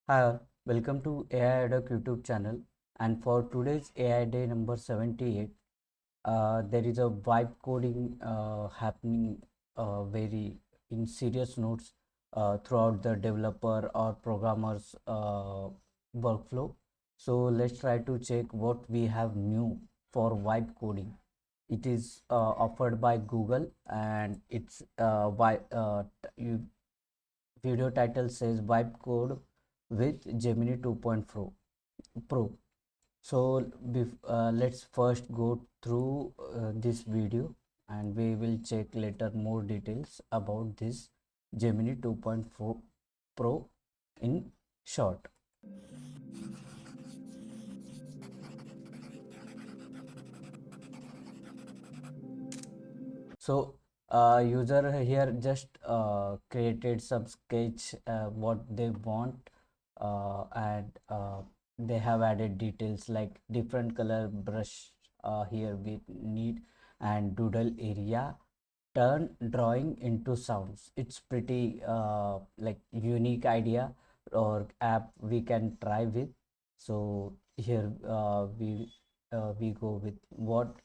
Hi all, welcome to AI Doc YouTube channel. And for today's AI day number 78, there is a vibe coding happening very in serious notes throughout the developer or programmers workflow. So let's try to check what we have new for vibe coding. It is offered by Google, and it's video title says vibe code with Gemini 2.0 Pro. So let's first go through this video, and we will check later more details about this Gemini 2.4 Pro in short. So user here just created some sketch what they want, and they have added details like different color brush here we need, and doodle area, turn drawing into sounds. It's pretty like unique idea or app we can try with. So here we go with what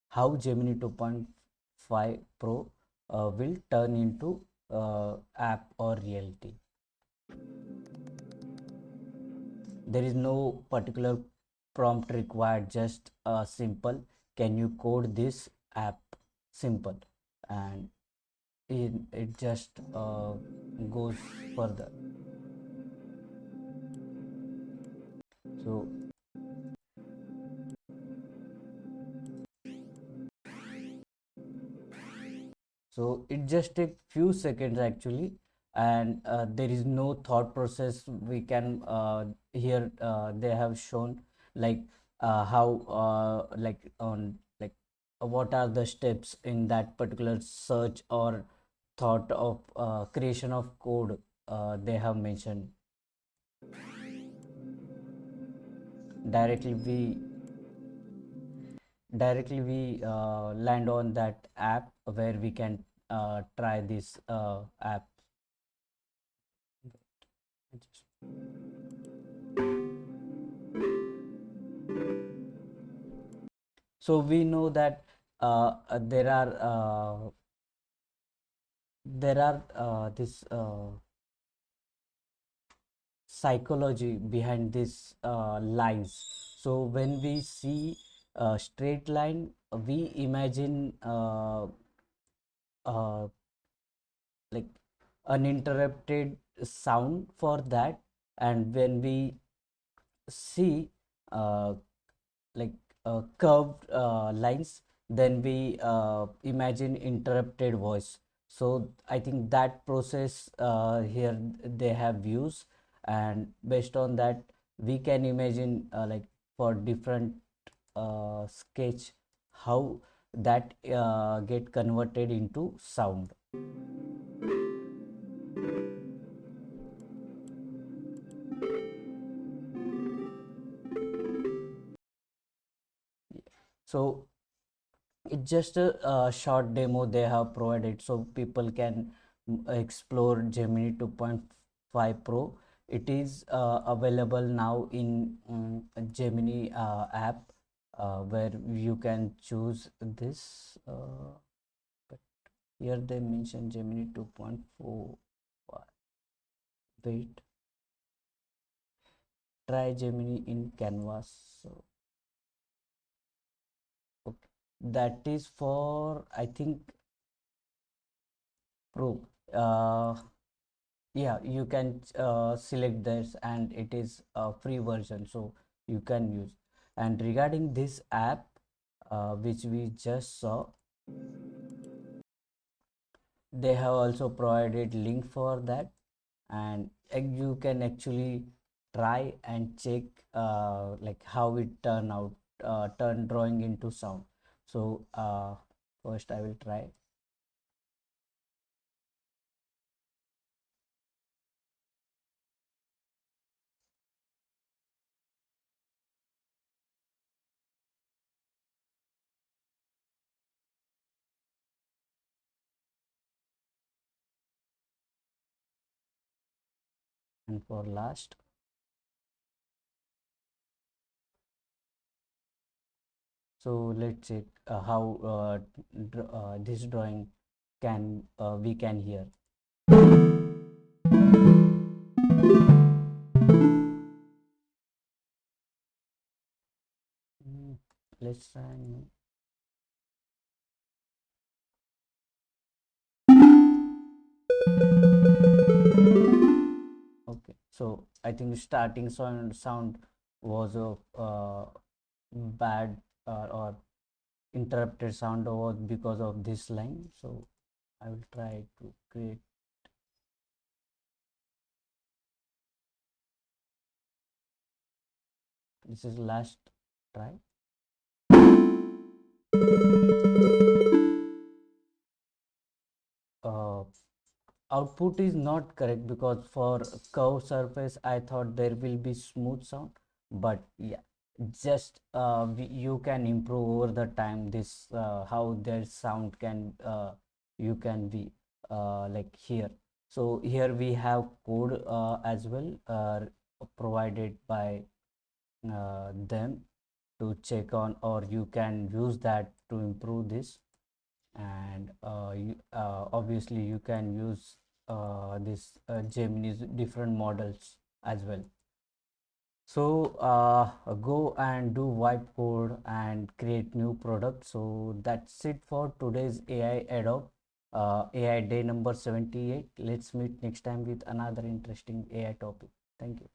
how Gemini 2.5 Pro will turn into app or reality. There is no particular prompt required, just simple, can you code this app, simple, and it just goes further. So it just take few seconds actually, and there is no thought process we can here they have shown like how like on like what are the steps in that particular search or thought of creation of code they have mentioned. Directly we land on that app where we can try this app. So we know that there are this psychology behind this lines. So when we see a straight line, we imagine uh, like uninterrupted sound for that, and when we see uh, like curved lines, then we imagine interrupted voice. So I think that process here they have used, and based on that we can imagine like for different sketch how that get converted into sound. So it's just a short demo they have provided, so people can explore Gemini 2.5 Pro. It is available now in Gemini app, where you can choose this, but here they mention Gemini 2.4. Wait, try Gemini in Canvas. So okay, that is for I think Pro. uh, yeah, you can select this, and it is a free version, so you can use. And regarding this app which we just saw, they have also provided link for that, and you can actually try and check like how it turn drawing into sound. So first I will try. And for last, So let's check how this drawing can we can hear. Mm, let's try new. Okay, so I think starting sound was a bad or interrupted sound was because of this line. So I will try to create. This is last try. Uh, Output is not correct because for curved surface I thought there will be smooth sound, but yeah, just you can improve over the time this how their sound can you can be like here. So here we have code as well provided by them to check on, or you can use that to improve this. And obviously you can use this Gemini's different models as well. So go and do wipe code and create new product. So that's it for today's AI Adobe AI day number 78. Let's meet next time with another interesting AI topic. Thank you.